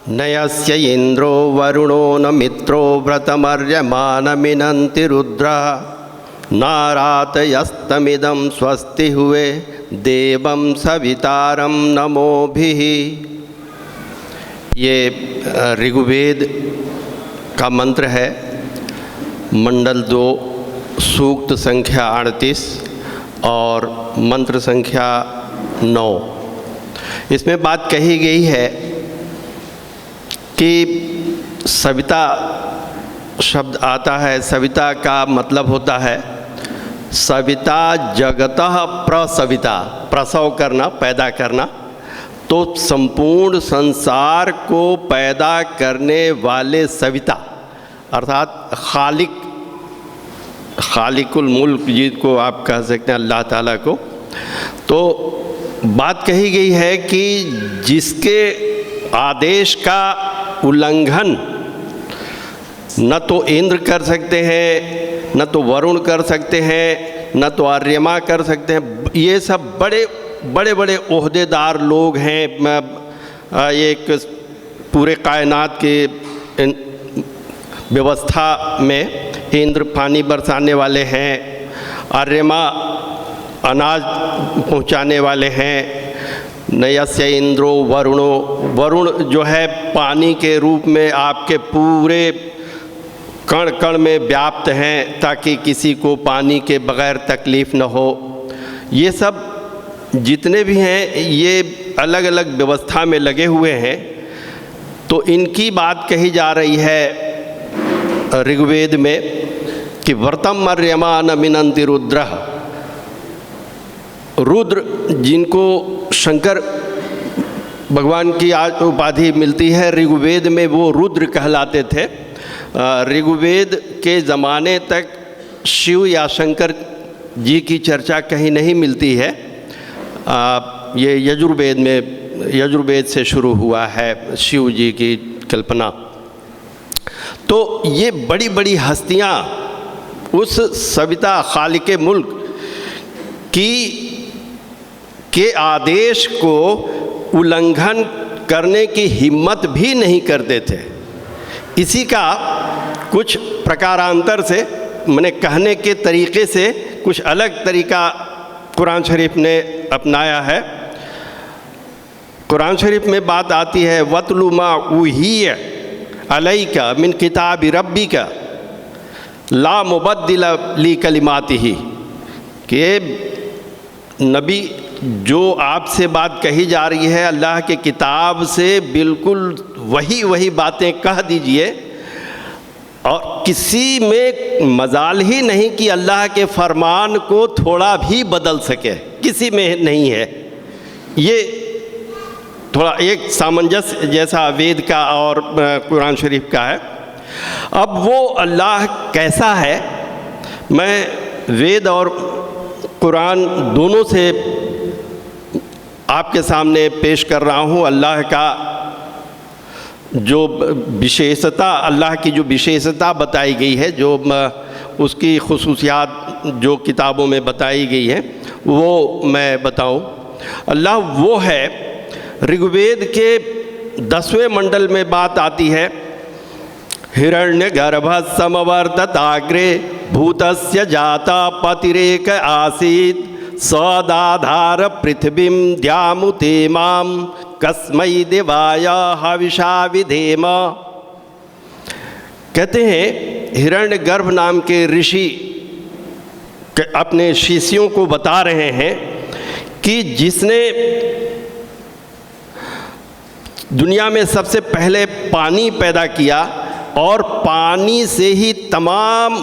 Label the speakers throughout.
Speaker 1: नयस्य इंद्रो वरुणो न मित्रो व्रतमर्यमानमिनन्ति रुद्रः नारातयस्तमिदं स्वस्ति हुए देवं सवितारं नमोभिः। ये ऋग्वेद का मंत्र है, मंडल 2, सूक्त संख्या 38 और मंत्र संख्या 9। इसमें बात कही गई है कि सविता शब्द आता है। सविता का मतलब होता है सविता जगतः प्रसविता, प्रसव करना, पैदा करना। तो संपूर्ण संसार को पैदा करने वाले सविता अर्थात खालिकुल मुल्क, जिसको आप कह सकते हैं अल्लाह ताला को। तो बात कही गई है कि जिसके आदेश का उल्लंघन न तो इंद्र कर सकते हैं, न तो वरुण कर सकते हैं, न तो आर्यमा कर सकते हैं। ये सब बड़े बड़े ओहदेदार लोग हैं। एक पूरे कायनात के व्यवस्था में इंद्र पानी बरसाने वाले हैं, आर्यमा अनाज पहुंचाने वाले हैं। नयस्य इंद्रो वरुणो, वरुण जो है पानी के रूप में आपके पूरे कण कण में व्याप्त हैं ताकि किसी को पानी के बगैर तकलीफ़ न हो। ये सब जितने भी हैं ये अलग अलग व्यवस्था में लगे हुए हैं। तो इनकी बात कही जा रही है ऋग्वेद में कि व्रतम अर्यमान मिनन्ति रुद्रः। रुद्र जिनको शंकर भगवान की आज उपाधि मिलती है, ऋग्वेद में वो रुद्र कहलाते थे। ऋग्वेद के ज़माने तक शिव या शंकर जी की चर्चा कहीं नहीं मिलती है। ये यजुर्वेद में, यजुर्वेद से शुरू हुआ है शिव जी की कल्पना। तो ये बड़ी बड़ी हस्तियाँ उस सविता खालिके मुल्क के आदेश को उल्लंघन करने की हिम्मत भी नहीं करते थे। इसी का कुछ प्रकारांतर से, मैंने कहने के तरीक़े से कुछ अलग तरीका कुरान शरीफ ने अपनाया है। कुरान शरीफ में बात आती है वतलु मा उहिय अलैका मिन किताबि रब्बिका ला मुबद्दिल ली कलिमातिही, कि नबी जो आपसे बात कही जा रही है अल्लाह के किताब से बिल्कुल वही बातें कह दीजिए, और किसी में मजाल ही नहीं कि अल्लाह के फरमान को थोड़ा भी बदल सके, किसी में नहीं है। ये थोड़ा एक सामंजस्य जैसा वेद का और कुरान शरीफ का है। अब वो अल्लाह कैसा है, मैं वेद और कुरान दोनों से आपके सामने पेश कर रहा हूँ। अल्लाह का जो विशेषता, अल्लाह की जो विशेषता बताई गई है, जो उसकी खुसूसियात जो किताबों में बताई गई है वो मैं बताऊं। अल्लाह वो है, ऋग्वेद के 10वें मंडल में बात आती है हिरण्य गर्भ समवर्तताग्रे भूतस्य जाता पतिरेक आसीत् सदाधार पृथ्वीं द्यामुते माम कस्मै देवाय हविषा विधेम। कहते हैं हिरण्य गर्भ नाम के ऋषि अपने शिष्यों को बता रहे हैं कि जिसने दुनिया में सबसे पहले पानी पैदा किया और पानी से ही तमाम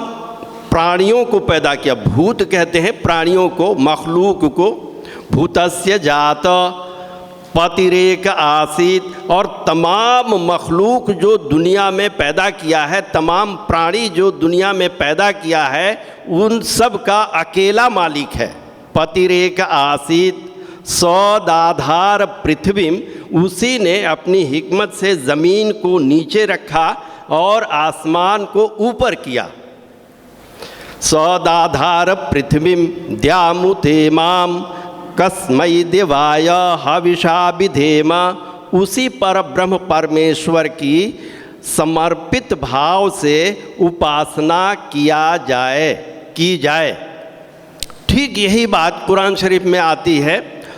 Speaker 1: प्राणियों को पैदा किया। भूत कहते हैं प्राणियों को, मखलूक को। भूतस्य जात पतिरेक आसीत, और तमाम मखलूक जो दुनिया में पैदा किया है, तमाम प्राणी जो दुनिया में पैदा किया है, उन सब का अकेला मालिक है। पतिरेक आसीत सदाधार पृथ्वी, उसी ने अपनी हिकमत से ज़मीन को नीचे रखा और आसमान को ऊपर किया। सदाधार पृथ्वीं द्यामुते माम कस्मै देवाय हविषा विधेम। उसी पर ब्रह्म परमेश्वर की समर्पित भाव से उपासना की जाए। ठीक यही बात कुरान शरीफ में आती है।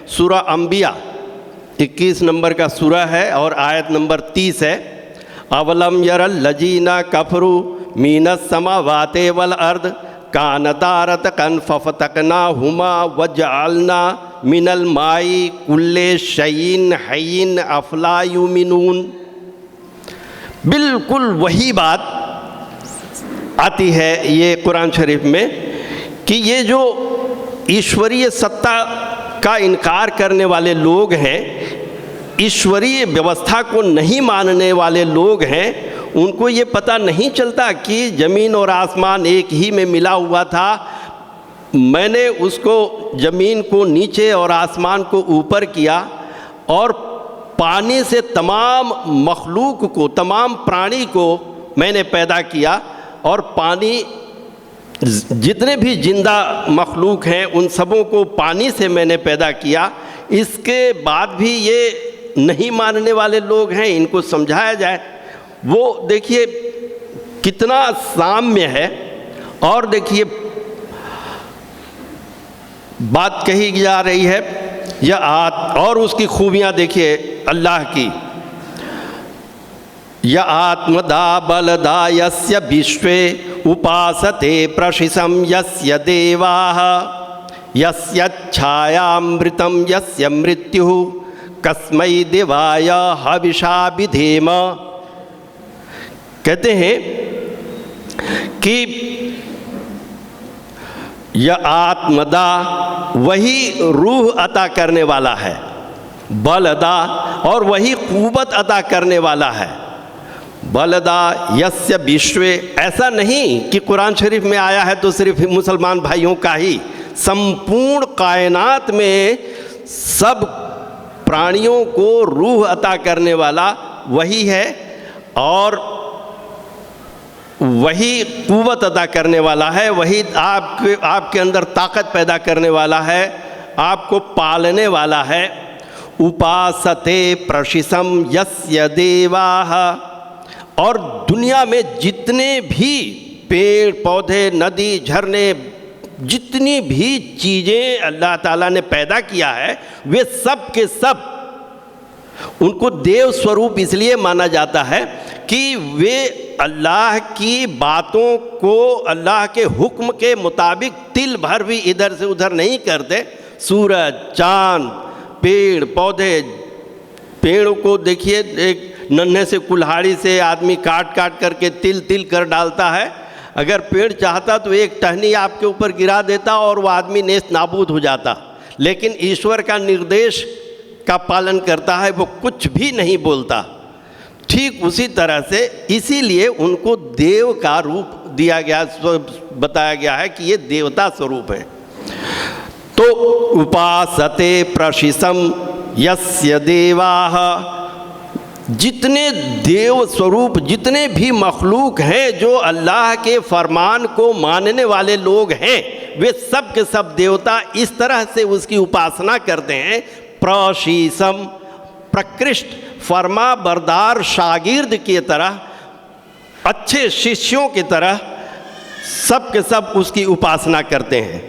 Speaker 1: सूरा अंबिया 21 नंबर का सूरा है और आयत नंबर 30 है। अवलम यरल लजीना कफरू मीनस समावाते वल अर्द कानता रतकन फफतकना हुमा वजअलना मिनल माई कुल्ले शयीन हयीन अफला युमिनून। बिल्कुल वही बात आती है ये कुरान शरीफ में कि ये जो ईश्वरीय सत्ता का इनकार करने वाले लोग हैं, ईश्वरीय व्यवस्था को नहीं मानने वाले लोग हैं, उनको ये पता नहीं चलता कि ज़मीन और आसमान एक ही में मिला हुआ था। मैंने उसको ज़मीन को नीचे और आसमान को ऊपर किया और पानी से तमाम मखलूक को, तमाम प्राणी को मैंने पैदा किया और पानी जितने भी जिंदा मखलूक हैं उन सबों को पानी से मैंने पैदा किया। इसके बाद भी ये नहीं मानने वाले लोग हैं, इनको समझाया जाए। वो देखिए कितना साम्य है। और देखिए बात कही जा रही है और उसकी खूबियाँ देखिए अल्लाह की। य आत्मदा बलदा यस्य विश्वे उपासते प्रशिसं यस्य देवाः यस्य छायामृतं यस्य मृत्युः कस्मै देवाय हविषा विधेम। कहते हैं कि यह आत्मदा वही रूह अता करने वाला है, बलदा और वही कुव्वत अता करने वाला है। बलदा यस्य विश्वे, ऐसा नहीं कि कुरान शरीफ में आया है तो सिर्फ मुसलमान भाइयों का ही, संपूर्ण कायनात में सब प्राणियों को रूह अता करने वाला वही है और वही कुव्वत अदा करने वाला है, वही आपके अंदर ताकत पैदा करने वाला है, आपको पालने वाला है। उपासते प्रशिसम यस्य देवाः, और दुनिया में जितने भी पेड़ पौधे नदी झरने जितनी भी चीज़ें अल्लाह ताला ने पैदा किया है वे सब के सब उनको देव स्वरूप इसलिए माना जाता है कि वे अल्लाह की बातों को अल्लाह के हुक्म के मुताबिक तिल भर भी इधर से उधर नहीं करते। सूरज चाँद पेड़ पौधे, पेड़ को देखिए एक नन्हे से कुल्हाड़ी से आदमी काट काट करके तिल तिल कर डालता है। अगर पेड़ चाहता तो एक टहनी आपके ऊपर गिरा देता और वो आदमी नेस्त नाबूद हो जाता, लेकिन ईश्वर का निर्देश का पालन करता है, वो कुछ भी नहीं बोलता। ठीक उसी तरह से इसीलिए उनको देव का रूप दिया गया, बताया गया है कि ये देवता स्वरूप है। तो उपासते प्रशिसम यस्य देवाः, जितने देव स्वरूप जितने भी मखलूक हैं जो अल्लाह के फरमान को मानने वाले लोग हैं वे सब के सब देवता इस तरह से उसकी उपासना करते हैं। प्रशिसम प्रकृष्ट फरमा बरदार शागिर्द की तरह, अच्छे शिष्यों की तरह सब के सब उसकी उपासना करते हैं।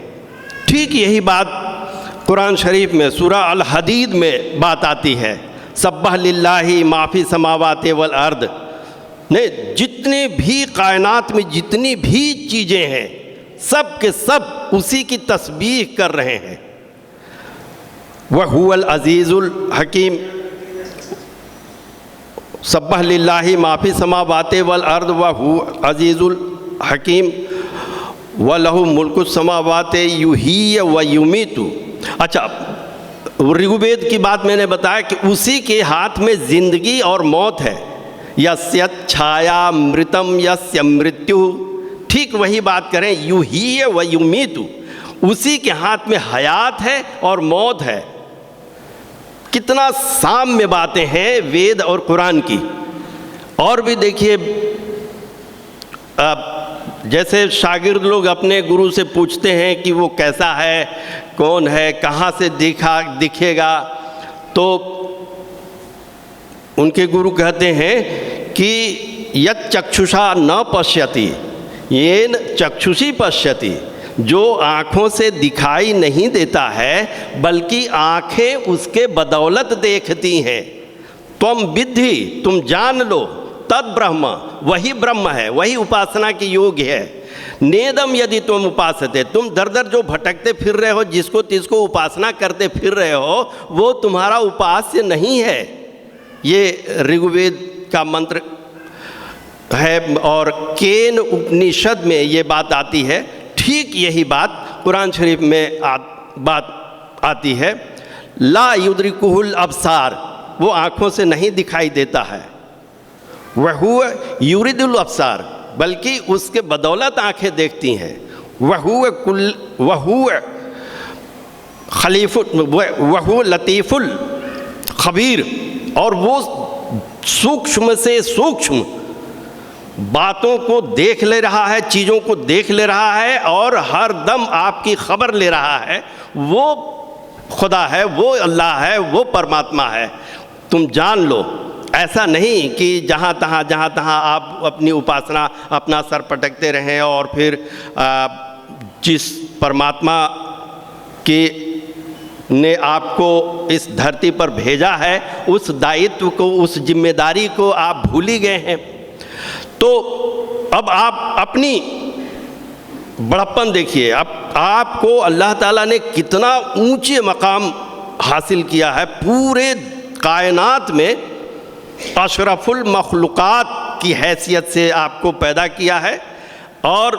Speaker 1: ठीक यही बात कुरान शरीफ में सूरा अल हदीद में बात आती है। सब्बह लिल्लाहि माफ़ी समावाते वल अर्द, ने जितने भी कायनात में जितनी भी चीज़ें हैं सब के सब उसी की तस्बीह कर रहे हैं। वह हुवल अज़ीज़ुल हकीम, सब्बह लिल्लाहि माफ़ी समावाते वल अर्द वह हु अज़ीज़ुल हकीम व लहु मुल्कुस समावाते युही व युमीतु। अच्छा, ऋग्वेद की बात मैंने बताया कि उसी के हाथ में जिंदगी और मौत है। यस्य छाया मृतम यस्य मृत्यु, ठीक वही बात करें, युही व युमीतु, उसी के हाथ में हयात है और मौत है। कितना साम्य बातें हैं वेद और कुरान की। और भी देखिए, जैसे शागिर्द लोग अपने गुरु से पूछते हैं कि वो कैसा है, कौन है, कहाँ से दिखेगा, तो उनके गुरु कहते हैं कि यत् चक्षुषा न पश्यति येन चक्षुषी पश्यति, जो आँखों से दिखाई नहीं देता है बल्कि आँखें उसके बदौलत देखती हैं। त्वम विद्धि, तुम जान लो, तद ब्रह्म, वही ब्रह्म है, वही उपासना की योग्य है। नेदम यदि तुम उपासते, तुम दर दर जो भटकते फिर रहे हो, जिसको तिसको उपासना करते फिर रहे हो, वो तुम्हारा उपास्य नहीं है। ये ऋग्वेद का मंत्र है और केन उपनिषद में ये बात आती है। ठीक यही बात कुरान शरीफ में बात आती है। ला युद्रिकुहुल अब्सार, वो आँखों से नहीं दिखाई देता है। वहुव युरिदुल अब्सार, बल्कि उसके बदौलत आँखें देखती हैं। वहुव खलीफुल, वहुव लतीफ़ुल खबीर, और वो सूक्ष्म से सूक्ष्म बातों को देख ले रहा है, चीज़ों को देख ले रहा है और हर दम आपकी खबर ले रहा है। वो खुदा है, वो अल्लाह है, वो परमात्मा है, तुम जान लो। ऐसा नहीं कि जहाँ तहाँ आप अपनी उपासना, अपना सर पटकते रहें और फिर जिस परमात्मा के ने आपको इस धरती पर भेजा है उस दायित्व को, उस जिम्मेदारी को आप भूल ही गए हैं। तो अब आप अपनी बड़प्पन देखिए। अब आपको अल्लाह ताला ने कितना ऊंचे मकाम हासिल किया है। पूरे कायनात में अशरफुल मखलूक़ात की हैसियत से आपको पैदा किया है। और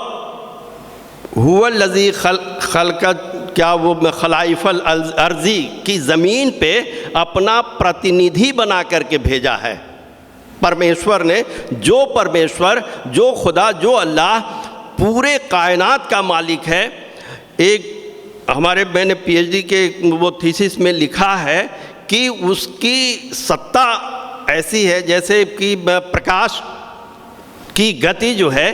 Speaker 1: हुवल लज़ी खलक़त, क्या वो खलाइफ़ल अर्ज़ी की ज़मीन पे अपना प्रतिनिधि बना करके भेजा है परमेश्वर ने। जो परमेश्वर, जो खुदा, जो अल्लाह पूरे कायनात का मालिक है। एक हमारे, मैंने पीएचडी के वो थीसिस में लिखा है कि उसकी सत्ता ऐसी है जैसे कि प्रकाश की गति जो है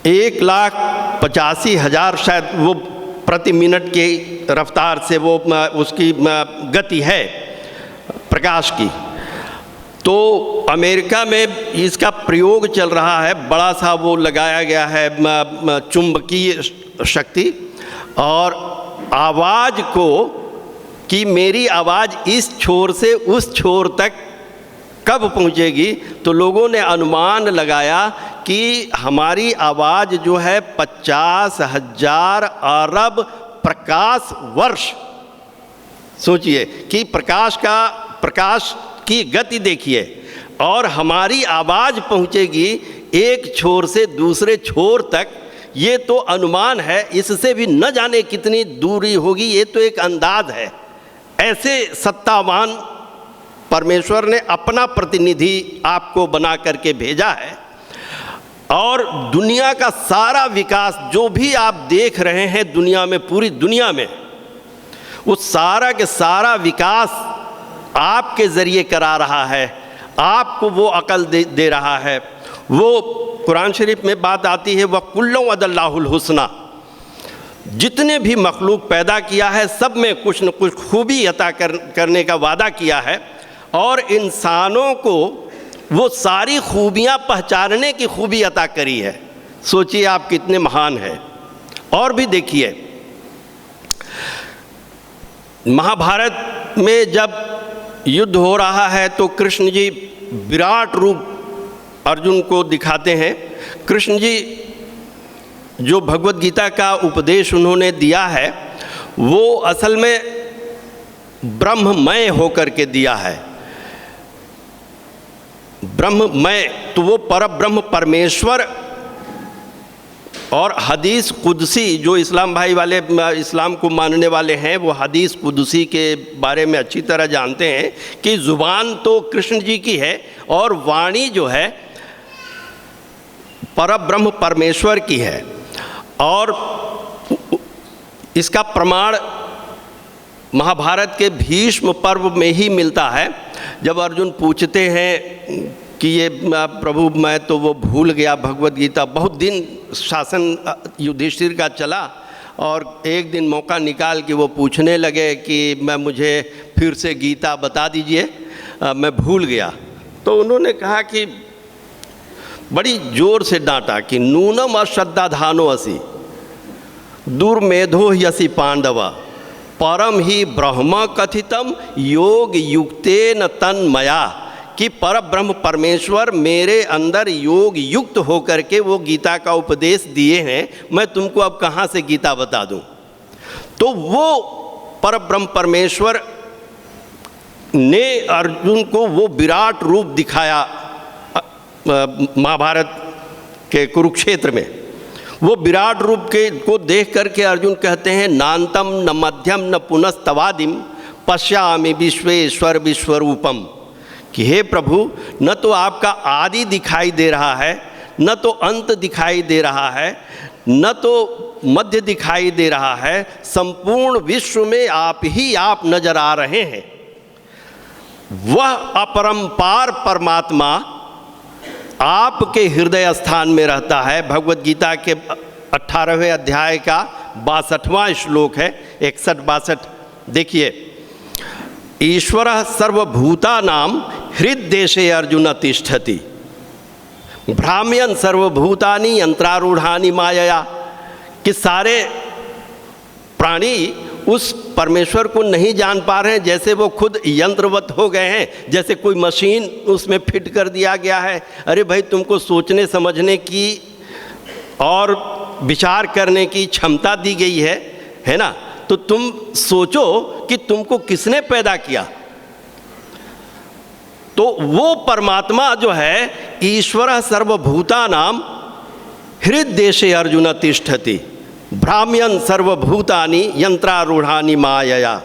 Speaker 1: 1,85,000 शायद वो प्रति मिनट की रफ्तार से वो उसकी गति है प्रकाश की। तो अमेरिका में इसका प्रयोग चल रहा है, बड़ा सा वो लगाया गया है चुंबकीय शक्ति, और आवाज़ को कि मेरी आवाज़ इस छोर से उस छोर तक कब पहुंचेगी, तो लोगों ने अनुमान लगाया कि हमारी आवाज़ जो है 50,000 अरब प्रकाश वर्ष। सोचिए कि प्रकाश की गति देखिए, और हमारी आवाज़ पहुंचेगी एक छोर से दूसरे छोर तक। ये तो अनुमान है, इससे भी न जाने कितनी दूरी होगी, ये तो एक अंदाज है। ऐसे सत्तावान परमेश्वर ने अपना प्रतिनिधि आपको बना करके भेजा है। और दुनिया का सारा विकास जो भी आप देख रहे हैं दुनिया में, पूरी दुनिया में, उस सारा के सारा विकास आपके ज़रिए करा रहा है, आपको वो अकल दे रहा है। वो कुरान शरीफ में बात आती है, वह कुल्लु वदल्लाहुल हुस्ना, जितने भी मखलूक पैदा किया है सब में कुछ न कुछ खूबी अता करने का वादा किया है, और इंसानों को वो सारी खूबियाँ पहचानने की खूबी अता करी है। सोचिए आप कितने महान हैं। और भी देखिए, महाभारत में जब युद्ध हो रहा है तो कृष्ण जी विराट रूप अर्जुन को दिखाते हैं। कृष्ण जी जो भगवत गीता का उपदेश उन्होंने दिया है वो असल में ब्रह्ममय होकर के दिया है। ब्रह्ममय, तो वो परब्रह्म परमेश्वर। और हदीस कुदसी, जो इस्लाम भाई वाले, इस्लाम को मानने वाले हैं, वो हदीस कुदसी के बारे में अच्छी तरह जानते हैं कि ज़ुबान तो कृष्ण जी की है और वाणी जो है परब्रह्म परमेश्वर की है। और इसका प्रमाण महाभारत के भीष्म पर्व में ही मिलता है, जब अर्जुन पूछते हैं कि ये प्रभु मैं तो वो भूल गया भगवत गीता। बहुत दिन शासन युधिष्ठिर का चला और एक दिन मौका निकाल के वो पूछने लगे कि मैं मुझे फिर से गीता बता दीजिए। मैं भूल गया। तो उन्होंने कहा कि बड़ी जोर से डांटा कि नूनम अश्रद्धाधानो असि दुर्मेधो यसी पांडवा परम ही ब्रह्म कथितम योग युक्तेन तन्मया, कि पर ब्रह्म परमेश्वर मेरे अंदर योग युक्त होकर के वो गीता का उपदेश दिए हैं, मैं तुमको अब कहाँ से गीता बता दूं। तो वो पर ब्रह्म परमेश्वर ने अर्जुन को वो विराट रूप दिखाया महाभारत के कुरुक्षेत्र में। वो विराट रूप को देख करके अर्जुन कहते हैं नान्तम न मध्यम न पुनस्तवादिम पश्यामि विश्वेश्वर विश्वरूपम, कि हे प्रभु न तो आपका आदि दिखाई दे रहा है, न तो अंत दिखाई दे रहा है, न तो मध्य दिखाई दे रहा है, संपूर्ण विश्व में आप ही आप नजर आ रहे हैं। वह अपरंपार परमात्मा आपके हृदय स्थान में रहता है। भगवत गीता के 18वें अध्याय का 62वां श्लोक है, 61-62। देखिए, ईश्वरः सर्वभूतानां हृद्देशे अर्जुन तिष्ठति भ्राम्यन् सर्वभूतानि यंत्रारूढ़ानि मायया, कि सारे प्राणी उस परमेश्वर को नहीं जान पा रहे हैं, जैसे वो खुद यंत्रवत हो गए हैं, जैसे कोई मशीन उसमें फिट कर दिया गया है। अरे भाई, तुमको सोचने समझने की और विचार करने की क्षमता दी गई है ना, तो तुम सोचो कि तुमको किसने पैदा किया। तो वो परमात्मा जो है ईश्वर सर्वभूतानां हृद्देशे अर्जुन तिष्ठति भ्राम्यन् सर्वभूतानि यंत्रारूढ़ानि मायया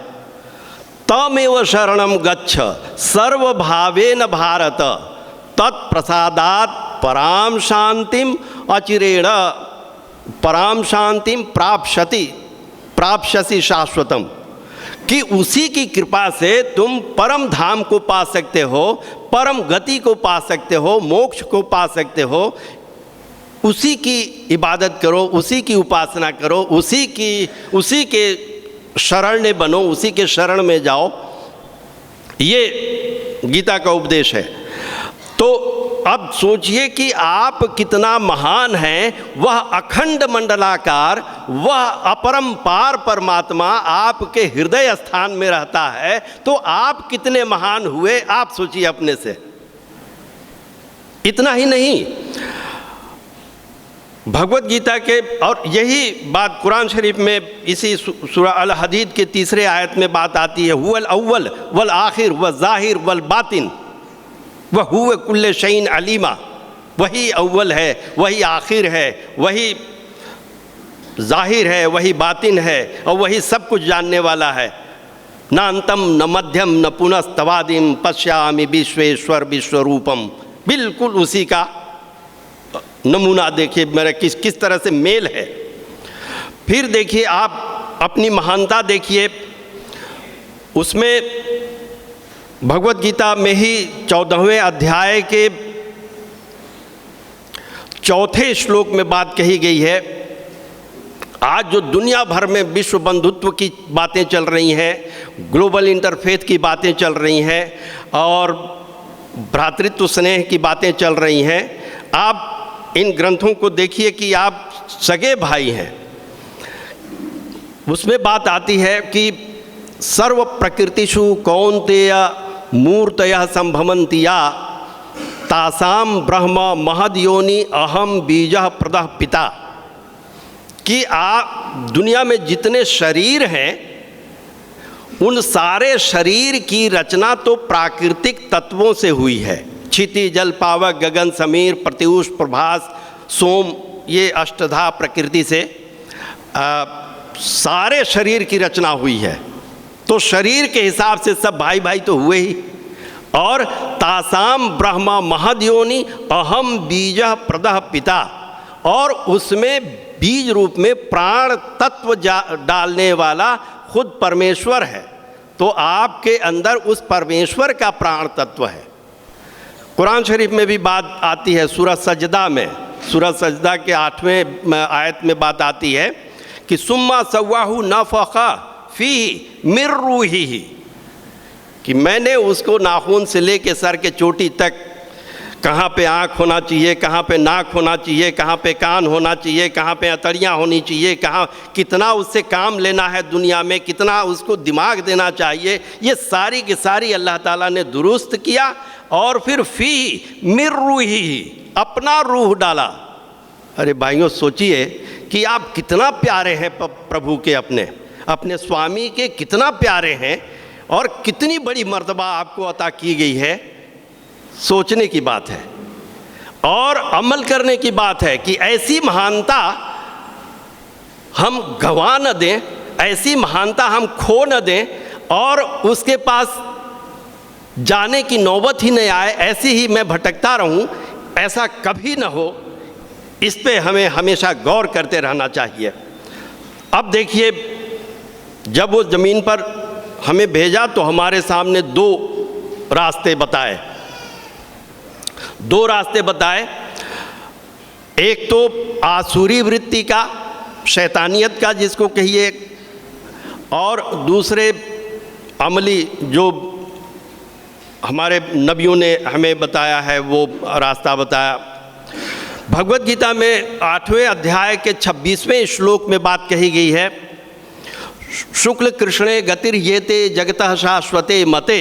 Speaker 1: तमेव शरणं गच्छ सर्वभावेन भारत तत्प्रसादात् परां शांतिम अचिरेण परां शांतिम प्राप्स्यसि शाश्वतम, कि उसी की कृपा से तुम परम धाम को पा सकते हो, परम गति को पा सकते हो, मोक्ष को पा सकते हो। उसी की इबादत करो, उसी की उपासना करो, उसी के शरण में बनो, उसी के शरण में जाओ। ये गीता का उपदेश है। तो अब सोचिए कि आप कितना महान हैं। वह अखंड मंडलाकार, वह अपरंपार परमात्मा आपके हृदय स्थान में रहता है, तो आप कितने महान हुए, आप सोचिए अपने से। इतना ही नहीं, भगवत गीता के, और यही बात कुरान शरीफ में इसी सूरह अल हदीद के 3रे आयत में बात आती है, हुवल अव्वल वल आखिर व ज़ाहिर वल बातिन वह हुवे कुल्ले शैइन अलीमा। वही अव्वल है, वही आखिर है, वही ज़ाहिर है, वही बातिन है, और वही सब कुछ जानने वाला है। न अंतम न मध्यम न पुनस्तवादिम पश्यामि विश्वेश्वर विश्वरूपम। बिल्कुल उसी का नमूना देखिए मेरा किस तरह से मेल है। फिर देखिए, आप अपनी महानता देखिए, उसमें भगवत गीता में ही 14वें अध्याय के 4थे श्लोक में बात कही गई है। आज जो दुनिया भर में विश्व बंधुत्व की बातें चल रही हैं, ग्लोबल इंटरफेथ की बातें चल रही हैं, और भ्रातृत्व स्नेह की बातें चल रही हैं, आप इन ग्रंथों को देखिए कि आप सगे भाई हैं। उसमें बात आती है कि सर्व प्रकृतिषु कौन्तेय मूर्तयः संभवन्ति या तासाम ब्रह्म महद्योनि अहम बीजः प्रदः पिता, कि आप दुनिया में जितने शरीर हैं उन सारे शरीर की रचना तो प्राकृतिक तत्वों से हुई है। क्षिति जल पावक गगन समीर प्रत्यूष प्रभास सोम, ये अष्टधा प्रकृति से सारे शरीर की रचना हुई है। तो शरीर के हिसाब से सब भाई भाई तो हुए ही। और तासाम ब्रह्म महद्योनि अहम बीजः प्रदः पिता, और उसमें बीज रूप में प्राण तत्व डालने वाला खुद परमेश्वर है। तो आपके अंदर उस परमेश्वर का प्राण तत्व है। कुरान शरीफ में भी बात आती है, सूरह सजदा में, सूरह सजदा के 8वें आयत में बात आती है कि सुम्मा सव्वाहु नफ़ख़ा फ़ीही मिन रूहिही, कि मैंने उसको नाखून से लेके सर के चोटी तक, कहाँ पे आँख होना चाहिए, कहाँ पे नाक होना चाहिए, कहाँ पे कान होना चाहिए, कहाँ पे अतड़ियाँ होनी चाहिए, कहाँ कितना उससे काम लेना है दुनिया में, कितना उसको दिमाग देना चाहिए, ये सारी की सारी अल्लाह ताला ने दुरुस्त किया। और फिर फी मिर रूही, अपना रूह डाला। अरे भाइयों सोचिए कि आप कितना प्यारे हैं प्रभु के, अपने स्वामी के कितना प्यारे हैं और कितनी बड़ी मर्तबा आपको अता की गई है। सोचने की बात है और अमल करने की बात है कि ऐसी महानता हम गंवा न दें, ऐसी महानता हम खो न दें और उसके पास जाने की नौबत ही नहीं आए, ऐसी ही मैं भटकता रहूं, ऐसा कभी न हो। इस पे हमें हमेशा गौर करते रहना चाहिए। अब देखिए, जब वो ज़मीन पर हमें भेजा तो हमारे सामने दो रास्ते बताए। एक तो आसुरी वृत्ति का, शैतानियत का जिसको कहिए, और दूसरे अमली जो हमारे नबियों ने हमें बताया है वो रास्ता बताया। भगवत गीता में 8वें अध्याय के 26वें श्लोक में बात कही गई है, शुक्ल कृष्णे गतिर्येते जगतः शाश्वते मते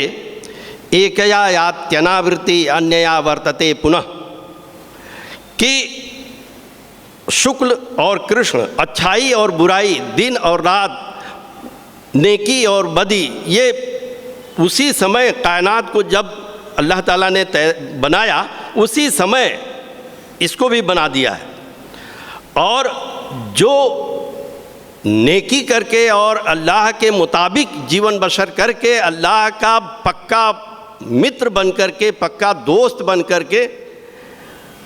Speaker 1: एकया यात्यनावृत्ति अन्यया वर्तते पुनः, कि शुक्ल और कृष्ण, अच्छाई और बुराई, दिन और रात, नेकी और बदी, ये उसी समय कायनात को जब अल्लाह ताला ने बनाया उसी समय इसको भी बना दिया है। और जो नेकी करके और अल्लाह के मुताबिक जीवन बसर करके, अल्लाह का पक्का मित्र बन करके, पक्का दोस्त बन करके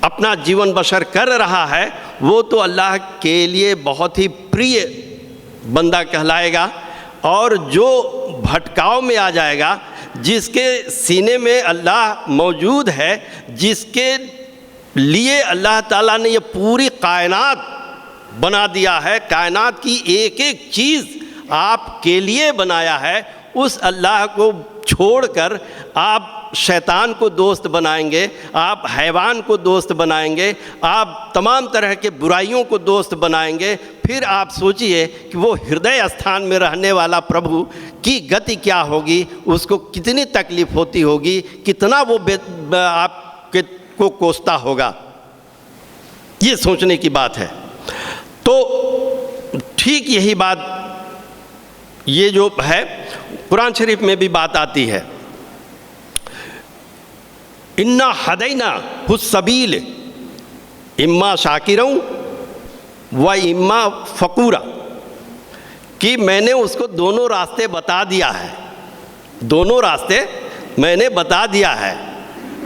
Speaker 1: अपना जीवन बसर कर रहा है, वो तो अल्लाह के लिए बहुत ही प्रिय बंदा कहलाएगा। और जो भटकाव में आ जाएगा, जिसके सीने में अल्लाह मौजूद है, जिसके लिए अल्लाह ताला ने ये पूरी कायनात बना दिया है, कायनात की एक एक चीज़ आपके लिए बनाया है, उस अल्लाह को छोड़कर आप शैतान को दोस्त बनाएंगे, आप हैवान को दोस्त बनाएंगे, आप तमाम तरह के बुराइयों को दोस्त बनाएंगे। फिर आप सोचिए कि वो हृदय स्थान में रहने वाला प्रभु की गति क्या होगी, उसको कितनी तकलीफ़ होती होगी, कितना वो आपके को कोसता होगा। ये सोचने की बात है। तो ठीक यही बात ये जो है कुरान शरीफ में भी बात आती है, इन्ना हदैना हुस्सबील इम्मा शाकिरऊ व इम्मा फ़कूरा, कि मैंने उसको दोनों रास्ते बता दिया है, दोनों रास्ते मैंने बता दिया है।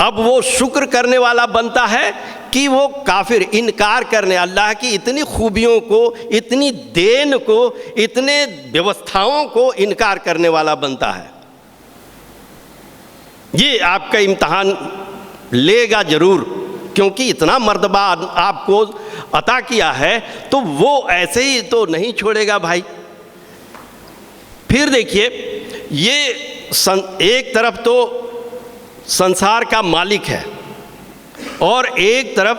Speaker 1: अब वो शुक्र करने वाला बनता है कि वो काफिर, इनकार करने, अल्लाह की इतनी खूबियों को, इतनी देन को, इतने व्यवस्थाओं को इनकार करने वाला बनता है। ये आपका इम्तहान लेगा ज़रूर, क्योंकि इतना मर्तबा आपको अता किया है तो वो ऐसे ही तो नहीं छोड़ेगा भाई। फिर देखिए, ये एक तरफ तो संसार का मालिक है और एक तरफ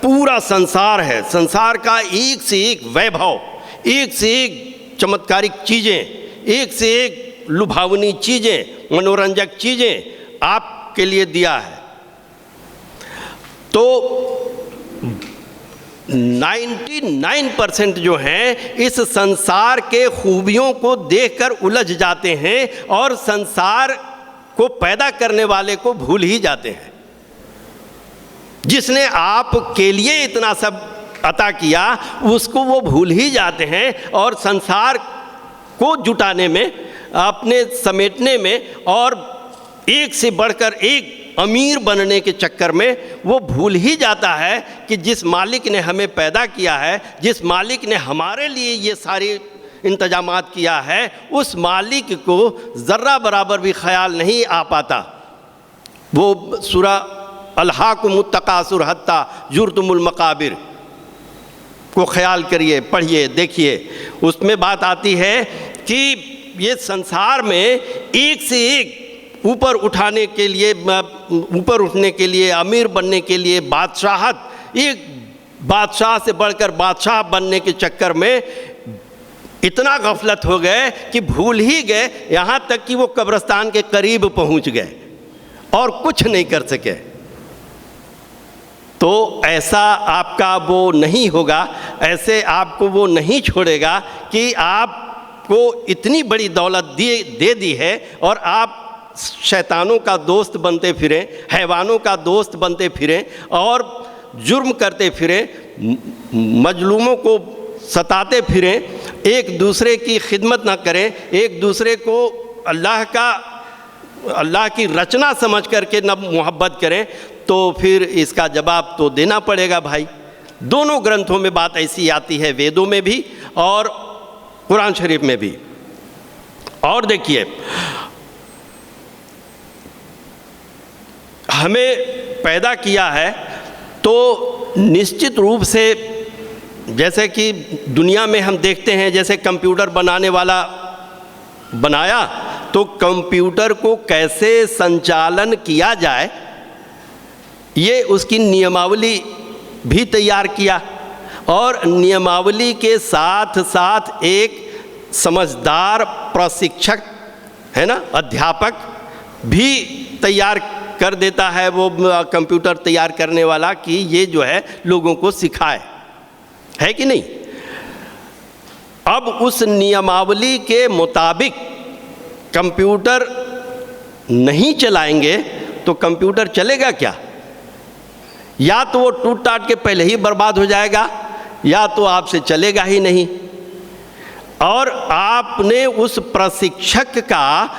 Speaker 1: पूरा संसार है, संसार का एक से एक वैभव, एक से एक चमत्कारिक चीज़ें, एक से एक लुभावनी चीज़ें, मनोरंजक चीज़ें आपके लिए दिया है। तो 99% जो हैं इस संसार के खूबियों को देखकर उलझ जाते हैं और संसार को पैदा करने वाले को भूल ही जाते हैं। जिसने आपके लिए इतना सब अता किया उसको वो भूल ही जाते हैं और संसार को जुटाने में, अपने समेटने में और एक से बढ़कर एक अमीर बनने के चक्कर में वो भूल ही जाता है कि जिस मालिक ने हमें पैदा किया है, जिस मालिक ने हमारे लिए ये सारी इंतजामात किया है, उस मालिक को ज़र्रा बराबर भी ख्याल नहीं आ पाता। वो सूरा अल्हाकुमुत तकासुर हत्ता जुर्तुमुल मकाबिर को ख्याल करिए, पढ़िए, देखिए। उसमें बात आती है कि ये संसार में एक से एक ऊपर उठाने के लिए, ऊपर उठने के लिए, अमीर बनने के लिए, बादशाहत, एक बादशाह से बढ़कर बादशाह बनने के चक्कर में इतना गफलत हो गए कि भूल ही गए, यहाँ तक कि वो कब्रिस्तान के करीब पहुँच गए और कुछ नहीं कर सके। तो ऐसा आपका वो नहीं होगा, ऐसे आपको वो नहीं छोड़ेगा कि आपको इतनी बड़ी दौलत दे दी है और आप शैतानों का दोस्त बनते फिरें, हैवानों का दोस्त बनते फिरें और जुर्म करते फिरें, मजलूमों को सताते फिरें, एक दूसरे की खिदमत ना करें, एक दूसरे को अल्लाह की रचना समझ करके न मोहब्बत करें, तो फिर इसका जवाब तो देना पड़ेगा भाई। दोनों ग्रंथों में बात ऐसी आती है, वेदों में भी और कुरान शरीफ में भी। और देखिए, हमें पैदा किया है तो निश्चित रूप से, जैसे कि दुनिया में हम देखते हैं, जैसे कंप्यूटर बनाने वाला बनाया तो कंप्यूटर को कैसे संचालन किया जाए ये उसकी नियमावली भी तैयार किया, और नियमावली के साथ साथ एक समझदार प्रशिक्षक है ना, अध्यापक भी तैयार कर देता है वो कंप्यूटर तैयार करने वाला, कि ये जो है लोगों को सिखाए, है कि नहीं। अब उस नियमावली के मुताबिक कंप्यूटर नहीं चलाएंगे तो कंप्यूटर चलेगा क्या? या तो वो टूट टाट के पहले ही बर्बाद हो जाएगा, या तो आपसे चलेगा ही नहीं। और आपने उस प्रशिक्षक का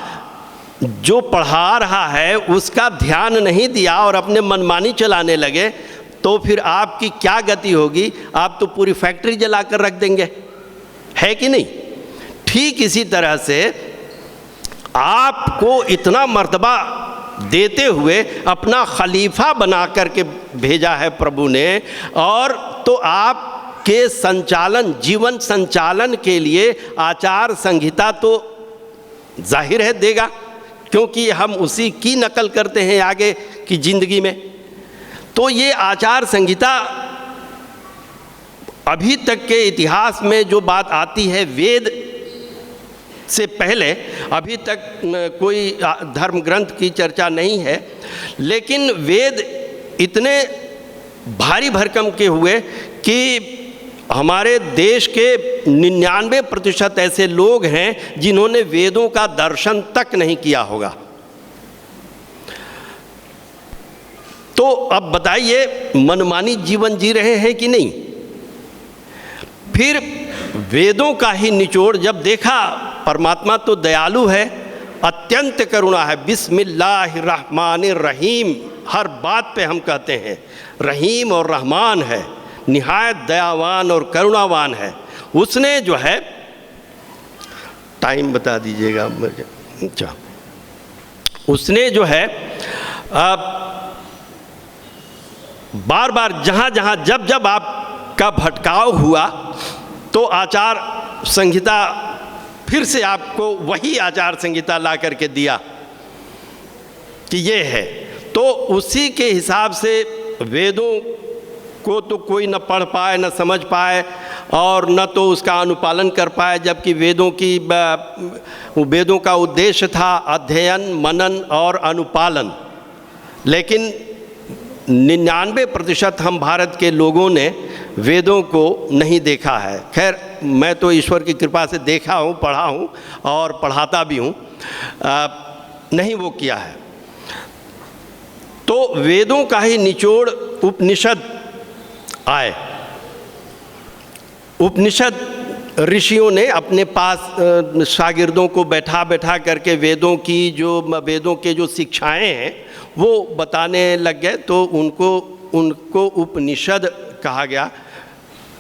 Speaker 1: जो पढ़ा रहा है उसका ध्यान नहीं दिया और अपने मनमानी चलाने लगे, तो फिर आपकी क्या गति होगी? आप तो पूरी फैक्ट्री जला कर रख देंगे, है कि नहीं। ठीक इसी तरह से आपको इतना मर्तबा देते हुए अपना खलीफा बना करके भेजा है प्रभु ने, और तो आपके संचालन, जीवन संचालन के लिए आचार संहिता तो जाहिर है देगा, क्योंकि हम उसी की नकल करते हैं आगे की ज़िंदगी में। तो ये आचार संहिता अभी तक के इतिहास में जो बात आती है, वेद से पहले अभी तक कोई धर्म ग्रंथ की चर्चा नहीं है, लेकिन वेद इतने भारी भरकम के हुए कि हमारे देश के 99% ऐसे लोग हैं जिन्होंने वेदों का दर्शन तक नहीं किया होगा। तो अब बताइए, मनमानी जीवन जी रहे हैं कि नहीं। फिर वेदों का ही निचोड़ जब देखा, परमात्मा तो दयालु है, अत्यंत करुणा है, बिस्मिल्लाहिर्रहमानिर्रहीम, हर बात पे हम कहते हैं रहीम और रहमान है, निहायत दयावान और करुणावान है। उसने जो है, टाइम बता दीजिएगा मुझे, अच्छा, उसने जो है बार बार जहाँ जहाँ जब जब आपका भटकाव हुआ तो आचार संहिता फिर से आपको वही आचार संहिता ला करके दिया कि ये है। तो उसी के हिसाब से वेदों को तो कोई न पढ़ पाए, न समझ पाए और न तो उसका अनुपालन कर पाए, जबकि वेदों का उद्देश्य था अध्ययन, मनन और अनुपालन। लेकिन 99% हम भारत के लोगों ने वेदों को नहीं देखा है। खैर, मैं तो ईश्वर की कृपा से देखा हूँ, पढ़ा हूँ और पढ़ाता भी हूँ, नहीं वो किया है। तो वेदों का ही निचोड़ उपनिषद आए। उपनिषद ऋषियों ने अपने पास शागिर्दों को बैठा बैठा करके वेदों के जो शिक्षाएं हैं वो बताने लग गए, तो उनको उपनिषद कहा गया।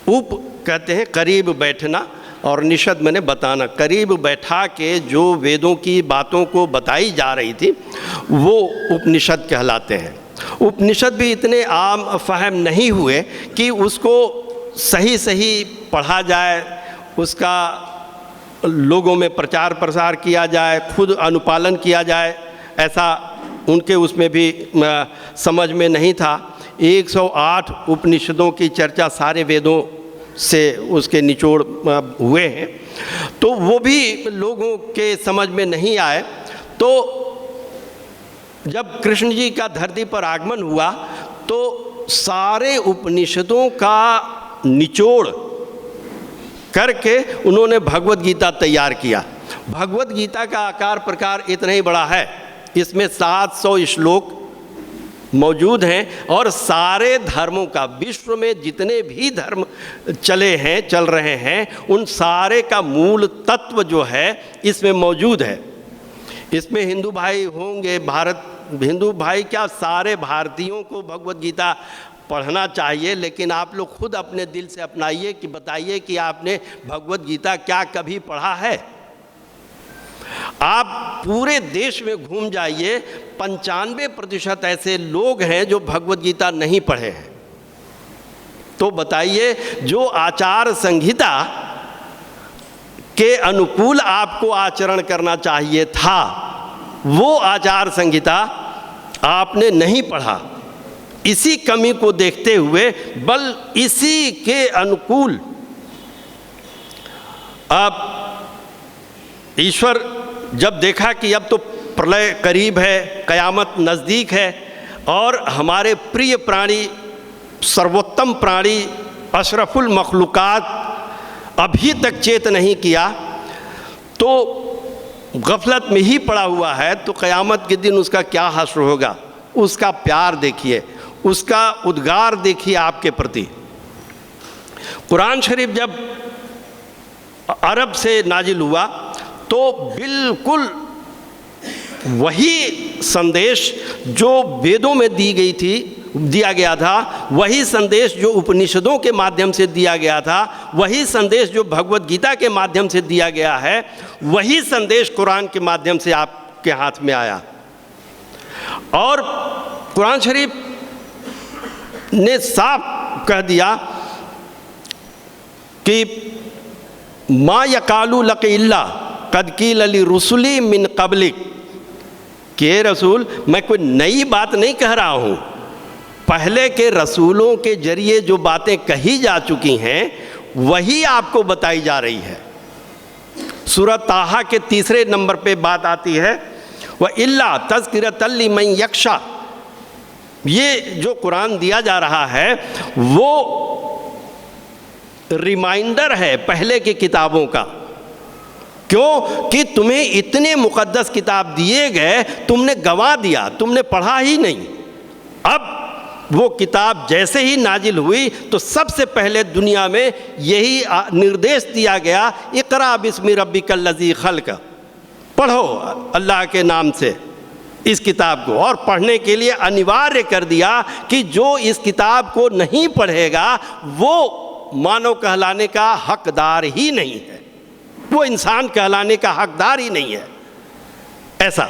Speaker 1: उप कहते हैं करीब बैठना, और निषद मैंने बताना। करीब बैठा के जो वेदों की बातों को बताई जा रही थी वो उपनिषद कहलाते हैं। उपनिषद भी इतने आम फहम नहीं हुए कि उसको सही सही पढ़ा जाए, उसका लोगों में प्रचार प्रसार किया जाए, खुद अनुपालन किया जाए, ऐसा उनके उसमें भी समझ में नहीं था। 108 उपनिषदों की चर्चा सारे वेदों से उसके निचोड़ हुए हैं, तो वो भी लोगों के समझ में नहीं आए। तो जब कृष्ण जी का धरती पर आगमन हुआ तो सारे उपनिषदों का निचोड़ करके उन्होंने भगवत गीता तैयार किया। भगवत गीता का आकार प्रकार इतना ही बड़ा है, इसमें 700 श्लोक मौजूद हैं और सारे धर्मों का, विश्व में जितने भी धर्म चले हैं, चल रहे हैं, उन सारे का मूल तत्व जो है इसमें मौजूद है। इसमें हिंदू भाई होंगे, हिंदू भाई क्या, सारे भारतीयों को भगवत गीता पढ़ना चाहिए, लेकिन आप लोग खुद अपने दिल से अपनाइए कि बताइए कि आपने भगवत गीता क्या कभी पढ़ा है। आप पूरे देश में घूम जाइए, 95% ऐसे लोग हैं जो भगवत गीता नहीं पढ़े हैं। तो बताइए, जो आचार संहिता के अनुकूल आपको आचरण करना चाहिए था, वो आचार संहिता आपने नहीं पढ़ा। इसी कमी को देखते हुए, बल इसी के अनुकूल आप ईश्वर जब देखा कि अब तो प्रलय करीब है, कयामत नज़दीक है और हमारे प्रिय प्राणी, सर्वोत्तम प्राणी, अशरफुल मखलूक़ात अभी तक चेत नहीं किया, तो गफलत में ही पड़ा हुआ है, तो क़यामत के दिन उसका क्या हश्र होगा। उसका प्यार देखिए, उसका उद्गार देखिए आपके प्रति। कुरान शरीफ जब अरब से नाजिल हुआ तो बिल्कुल वही संदेश जो वेदों में दिया गया था, वही संदेश जो उपनिषदों के माध्यम से दिया गया था, वही संदेश जो भगवत गीता के माध्यम से दिया गया है, वही संदेश कुरान के माध्यम से आपके हाथ में आया। और कुरान शरीफ ने साफ कह दिया कि मा यकालू लक इल्ला कद कील अली रुसुली मिन कबलिक, के रसूल, मैं कोई नई बात नहीं कह रहा हूँ, पहले के रसूलों के जरिए जो बातें कही जा चुकी हैं वही आपको बताई जा रही है। सूरह ताहा के 3 नंबर पे बात आती है, वह इल्ला तज़किरतल लिमन यख्शा। ये जो कुरान दिया जा रहा है वो रिमाइंडर है पहले की किताबों का। क्यों कि तुम्हें इतने मुक़द्दस किताब दिए गए, तुमने गंवा दिया, तुमने पढ़ा ही नहीं। अब वो किताब जैसे ही नाजिल हुई तो सबसे पहले दुनिया में यही निर्देश दिया गया, इक़रा बिस्मि रब्बिकल लज़ी खल्क़, पढ़ो अल्लाह के नाम से इस किताब को। और पढ़ने के लिए अनिवार्य कर दिया कि जो इस किताब को नहीं पढ़ेगा वो मानव कहलाने का हकदार ही नहीं है, वो इंसान कहलाने का हकदार ही नहीं है। ऐसा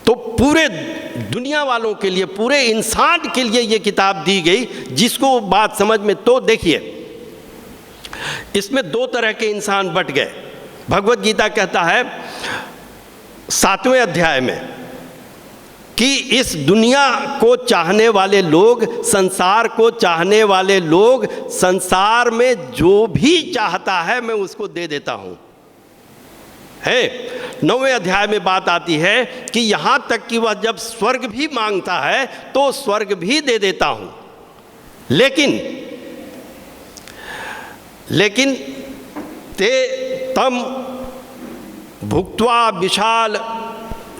Speaker 1: तो पूरे दुनिया वालों के लिए, पूरे इंसान के लिए ये किताब दी गई, जिसको बात समझ में। तो देखिए, इसमें 2 तरह के इंसान बट गए। भगवत गीता कहता है 7वें अध्याय में कि इस दुनिया को चाहने वाले लोग, संसार को चाहने वाले लोग, संसार में जो भी चाहता है मैं उसको दे देता हूँ, है। 9वें अध्याय में बात आती है कि यहाँ तक कि वह जब स्वर्ग भी मांगता है तो स्वर्ग भी दे देता हूँ, लेकिन ते तम भुक्त्वा विशाल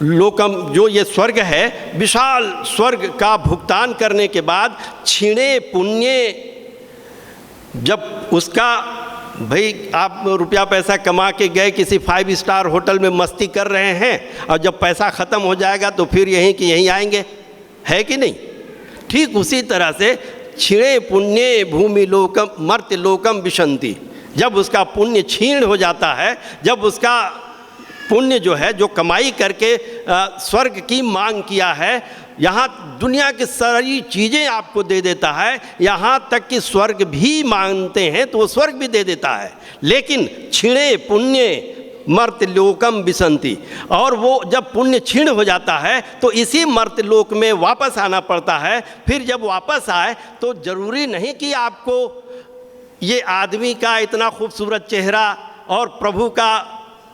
Speaker 1: लोकम, जो ये स्वर्ग है, विशाल स्वर्ग का भुगतान करने के बाद छीणे पुण्य, जब उसका, भाई आप रुपया पैसा कमा के गए किसी 5 स्टार होटल में मस्ती कर रहे हैं और जब पैसा ख़त्म हो जाएगा तो फिर यहीं कि यहीं आएंगे, है कि नहीं। ठीक उसी तरह से छीणे पुण्य भूमि लोकम मर्त्य लोकम विशंति, जब उसका पुण्य छीण हो जाता है, जब उसका पुण्य जो है, जो कमाई करके स्वर्ग की मांग किया है, यहाँ दुनिया की सारी चीज़ें आपको दे देता है, यहाँ तक कि स्वर्ग भी मांगते हैं तो वो स्वर्ग भी दे देता है। लेकिन छिणे पुण्य मर्त्यलोकम विसंति। और वो जब पुण्य क्षीण हो जाता है तो इसी मर्त्यलोक में वापस आना पड़ता है। फिर जब वापस आए तो ज़रूरी नहीं कि आपको ये आदमी का इतना खूबसूरत चेहरा और प्रभु का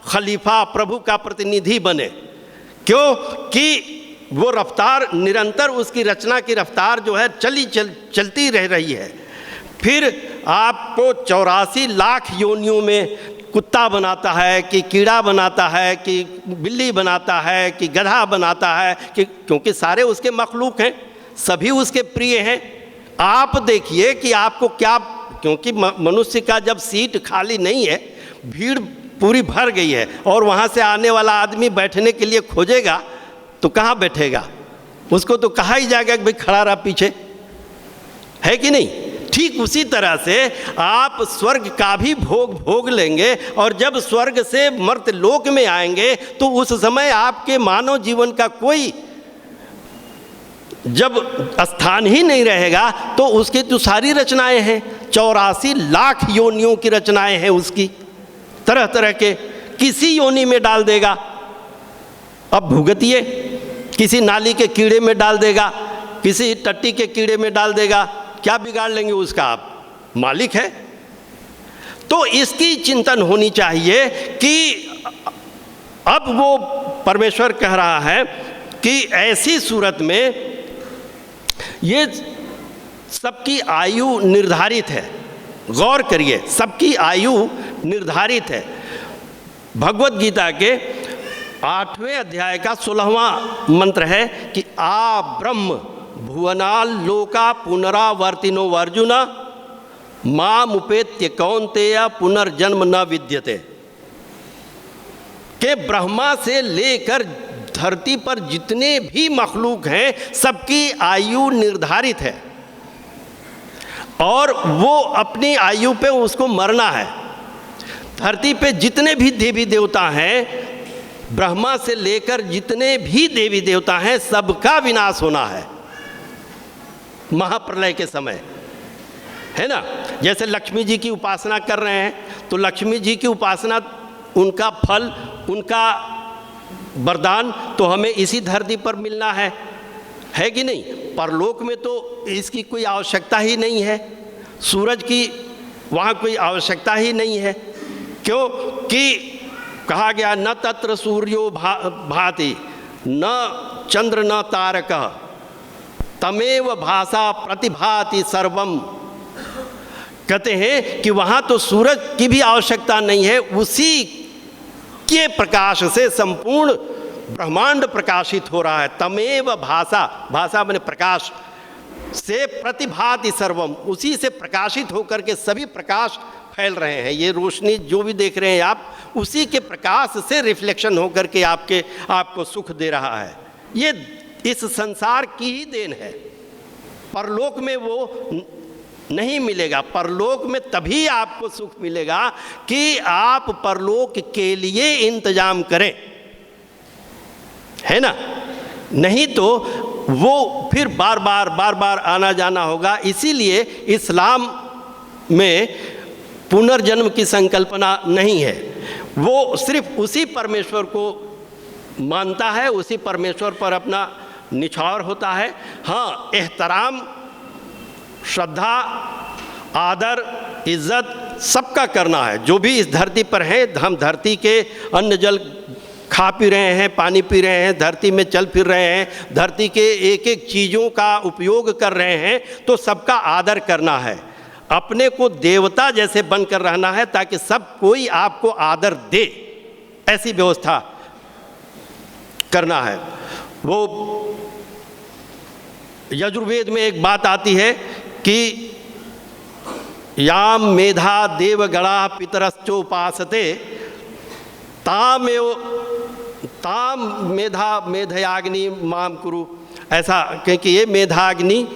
Speaker 1: खलीफा, प्रभु का प्रतिनिधि बने। क्यों कि वो रफ्तार निरंतर, उसकी रचना की रफ्तार जो है चलती रह रही है। फिर आपको 84 लाख योनियों में कुत्ता बनाता है कि कीड़ा बनाता है कि बिल्ली बनाता है कि गधा बनाता है, कि क्योंकि सारे उसके मखलूक हैं, सभी उसके प्रिय हैं। आप देखिए कि आपको क्या, क्योंकि मनुष्य का जब सीट खाली नहीं है, भीड़ पूरी भर गई है और वहाँ से आने वाला आदमी बैठने के लिए खोजेगा तो कहाँ बैठेगा? उसको तो कहा ही जाएगा कि भाई खड़ा रहा पीछे, है कि नहीं? ठीक उसी तरह से आप स्वर्ग का भी भोग लेंगे और जब स्वर्ग से मर्त्यलोक में आएंगे तो उस समय आपके मानव जीवन का कोई जब स्थान ही नहीं रहेगा तो उसकी जो सारी रचनाएं हैं, 84 लाख योनियों की रचनाएं हैं उसकी, तरह तरह के, किसी योनि में डाल देगा। अब भुगतिए, किसी नाली के कीड़े में डाल देगा, किसी टट्टी के कीड़े में डाल देगा, क्या बिगाड़ लेंगे उसका? आप मालिक है। तो इसकी चिंतन होनी चाहिए कि अब वो परमेश्वर कह रहा है कि ऐसी सूरत में ये सबकी आयु निर्धारित है। गौर करिए, सबकी आयु निर्धारित है। भगवत गीता के 8वें अध्याय का 16वां मंत्र है कि आ ब्रह्म भुवनाल लोका पुनरावर्तिनो अर्जुन माम उपेत्य कौन्तेय पुनर्जन्म न विद्यते। के ब्रह्मा से लेकर धरती पर जितने भी मखलूक हैं सबकी आयु निर्धारित है और वो अपनी आयु पे उसको मरना है। धरती पे जितने भी देवी देवता हैं, ब्रह्मा से लेकर जितने भी देवी देवता हैं, सबका विनाश होना है महाप्रलय के समय, है ना। जैसे लक्ष्मी जी की उपासना कर रहे हैं तो लक्ष्मी जी की उपासना, उनका फल, उनका वरदान तो हमें इसी धरती पर मिलना है कि नहीं? परलोक में तो इसकी कोई आवश्यकता ही नहीं है, सूरज की वहाँ कोई आवश्यकता ही नहीं है। क्यों कि कहा गया न तत्र सूर्यो भाति न चंद्र न तारक तमेव भाषा प्रतिभाति सर्वम। कहते हैं कि वहाँ तो सूरज की भी आवश्यकता नहीं है, उसी के प्रकाश से संपूर्ण ब्रह्मांड प्रकाशित हो रहा है। तमेव भाषा, भाषा माने प्रकाश, से प्रतिभाति सर्वम, उसी से प्रकाशित होकर के सभी प्रकाश फैल रहे हैं। ये रोशनी जो भी देख रहे हैं आप, उसी के प्रकाश से रिफ्लेक्शन होकर के आपको सुख दे रहा है। ये इस संसार की ही देन है, परलोक में वो नहीं मिलेगा। परलोक में तभी आपको सुख मिलेगा कि आप परलोक के लिए इंतजाम करें, है ना। नहीं तो वो फिर बार बार आना जाना होगा। इसीलिए इस्लाम में पुनर्जन्म की संकल्पना नहीं है, वो सिर्फ उसी परमेश्वर को मानता है, उसी परमेश्वर पर अपना निछावर होता है। हाँ, एहतराम, श्रद्धा, आदर, इज्जत सबका करना है। जो भी इस धरती पर है, हम धरती के अन्न जल खा पी रहे हैं, पानी पी रहे हैं, धरती में चल फिर रहे हैं, धरती के एक एक चीज़ों का उपयोग कर रहे हैं, तो सबका आदर करना है। अपने को देवता जैसे बनकर रहना है ताकि सब कोई आपको आदर दे, ऐसी व्यवस्था करना है। वो यजुर्वेद में एक बात आती है कि याम मेधा देवगणा पितरश्चोपासते ताम मेधयाग्नि माम कुरु। ऐसा क्योंकि ये मेधाग्नि,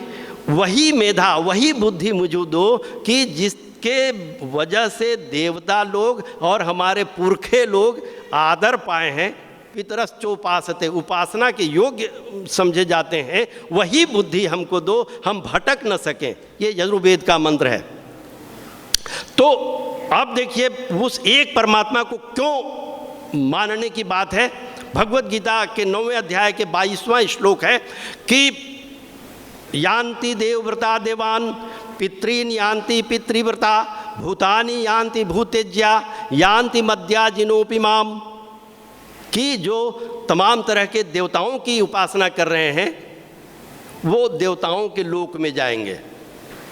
Speaker 1: वही मेधा, वही बुद्धि मुझे दो कि जिसके वजह से देवता लोग और हमारे पुरखे लोग आदर पाए हैं। पितरश्चोपासते, उपासना के योग्य समझे जाते हैं, वही बुद्धि हमको दो, हम भटक न सकें। ये यजुर्वेद का मंत्र है। तो अब देखिए उस एक परमात्मा को क्यों मानने की बात है। भगवत गीता के 9वें अध्याय के 22वां श्लोक है कि यान्ति देवव्रता देवान, पितॄन यान्ति पितृव्रता, भूतानि यान्ति भूतेज्या, यान्ति मद्या जिनोपि माम, कि जो तमाम तरह के देवताओं की उपासना कर रहे हैं वो देवताओं के लोक में जाएंगे।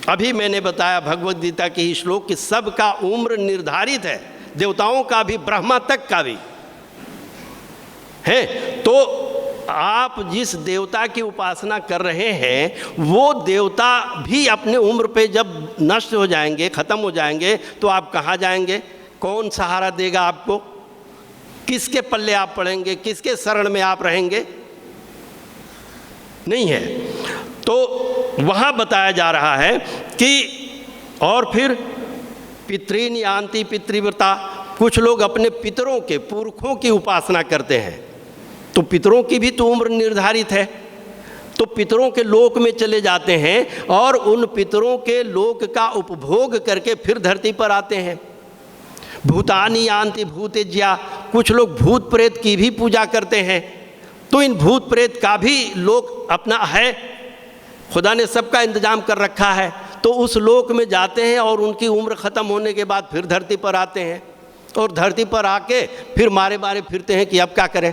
Speaker 1: अभी मैंने बताया भगवत गीता के ही श्लोक कि सबका उम्र निर्धारित है, देवताओं का भी, ब्रह्मा तक का भी है। तो आप जिस देवता की उपासना कर रहे हैं वो देवता भी अपने उम्र पे जब नष्ट हो जाएंगे, ख़त्म हो जाएंगे, तो आप कहाँ जाएंगे? कौन सहारा देगा आपको? किसके पल्ले आप पड़ेंगे? किसके शरण में आप रहेंगे? नहीं है। तो वहाँ बताया जा रहा है कि और फिर पितॄन यान्ति पितृव्रता, कुछ लोग अपने पितरों के, पुरखों की उपासना करते हैं, तो पितरों की भी तो उम्र निर्धारित है, तो पितरों के लोक में चले जाते हैं और उन पितरों के लोक का उपभोग करके फिर धरती पर आते हैं। भूतानि यान्ति भूतेज्या, कुछ लोग भूत प्रेत की भी पूजा करते हैं, तो इन भूत प्रेत का भी लोक अपना है, खुदा ने सबका इंतजाम कर रखा है, तो उस लोक में जाते हैं और उनकी उम्र ख़त्म होने के बाद फिर धरती पर आते हैं और धरती पर आके फिर मारे मारे फिरते हैं कि अब क्या करें।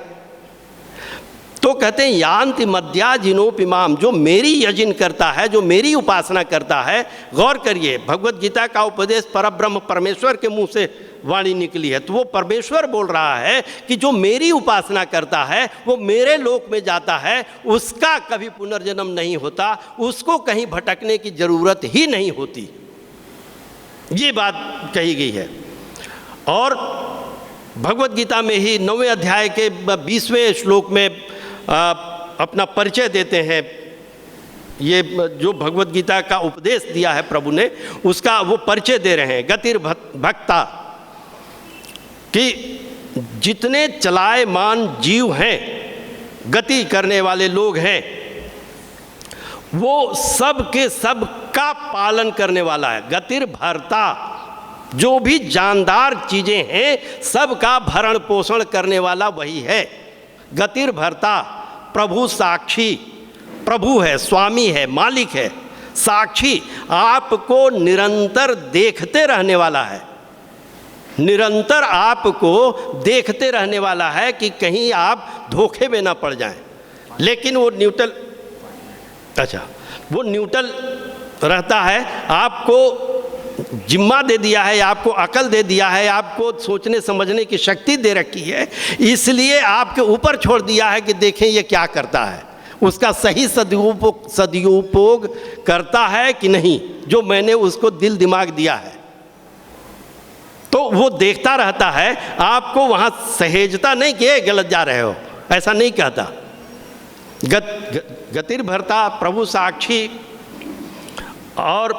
Speaker 1: तो कहते हैं यान्ति मद्या जिनोपि माम, जो मेरी यजन करता है, जो मेरी उपासना करता है। गौर करिए, भगवत गीता का उपदेश परब्रह्म परमेश्वर के मुंह से वाणी निकली है, तो वो परमेश्वर बोल रहा है कि जो मेरी उपासना करता है वो मेरे लोक में जाता है, उसका कभी पुनर्जन्म नहीं होता, उसको कहीं भटकने की जरूरत ही नहीं होती। ये बात कही गई है। और भगवत गीता में ही 9वें अध्याय के 20वें श्लोक में अपना परिचय देते हैं। ये जो भगवत गीता का उपदेश दिया है प्रभु ने, उसका वो परिचय दे रहे हैं। गतिर्भक्ता, कि जितने चलायमान जीव हैं, गति करने वाले लोग हैं, वो सब के सब का पालन करने वाला है। गतिर्भर्ता, जो भी जानदार चीज़ें हैं सब का भरण पोषण करने वाला वही है। गतिर्भर्ता, प्रभु साक्षी, प्रभु है, स्वामी है, मालिक है, साक्षी, आपको निरंतर देखते रहने वाला है, निरंतर आपको देखते रहने वाला है कि कहीं आप धोखे में ना पड़ जाएं। लेकिन वो न्यूट्रल, अच्छा वो न्यूट्रल रहता है, आपको जिम्मा दे दिया है, आपको अकल दे दिया है, आपको सोचने समझने की शक्ति दे रखी है, इसलिए आपके ऊपर छोड़ दिया है कि देखें ये क्या करता है, उसका सही सदुपयोग करता है कि नहीं, जो मैंने उसको दिल दिमाग दिया है। तो वो देखता रहता है, आपको वहाँ सहेजता नहीं कि ये गलत जा रहे हो, ऐसा नहीं कहता। गतिर्भर्ता, प्रभु साक्षी, और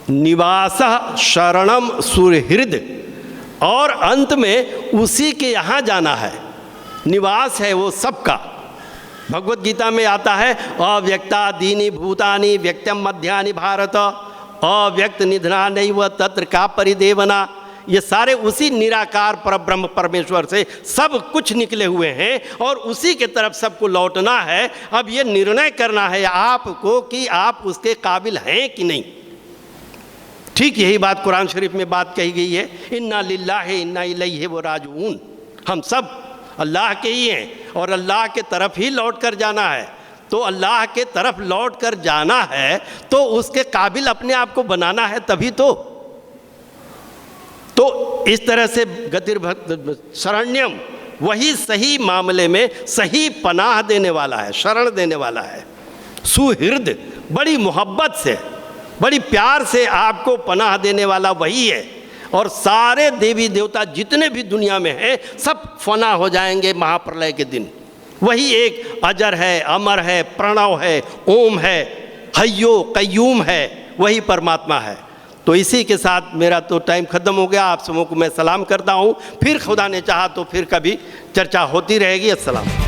Speaker 1: निवास शरणम सुहृद, और अंत में उसी के यहाँ जाना है। निवास है वो सबका। भगवत गीता में आता है अव्यक्तादीनि भूतानि व्यक्तम मध्यानि भारत, अव्यक्त निधना नैव तत्र का परिदेवना। ये सारे उसी निराकार परब्रह्म परमेश्वर से सब कुछ निकले हुए हैं और उसी के तरफ सबको लौटना है। अब ये निर्णय करना है आपको कि आप उसके काबिल हैं कि नहीं। ठीक यही बात कुरान शरीफ में बात कही गई है, इन्ना लिल्लाहि इन्ना इलैहि राजिऊन। हम सब अल्लाह के ही हैं और अल्लाह के तरफ ही लौट कर जाना है। तो अल्लाह के तरफ लौट कर जाना है तो उसके काबिल अपने आप को बनाना है, तभी तो इस तरह से गतिर्भक्त शरण्यम, वही सही मामले में सही पनाह देने वाला है, शरण देने वाला है। सुहृद, बड़ी मोहब्बत से, बड़ी प्यार से आपको पनाह देने वाला वही है। और सारे देवी देवता जितने भी दुनिया में हैं सब फना हो जाएंगे महाप्रलय के दिन। वही एक अजर है, अमर है, प्रणव है, ओम है, हय्यो कय्यूम है, वही परमात्मा है। तो इसी के साथ मेरा तो टाइम ख़त्म हो गया। आप सबों को मैं सलाम करता हूँ। फिर खुदा ने चाहा तो फिर कभी चर्चा होती रहेगी। अस्सलाम।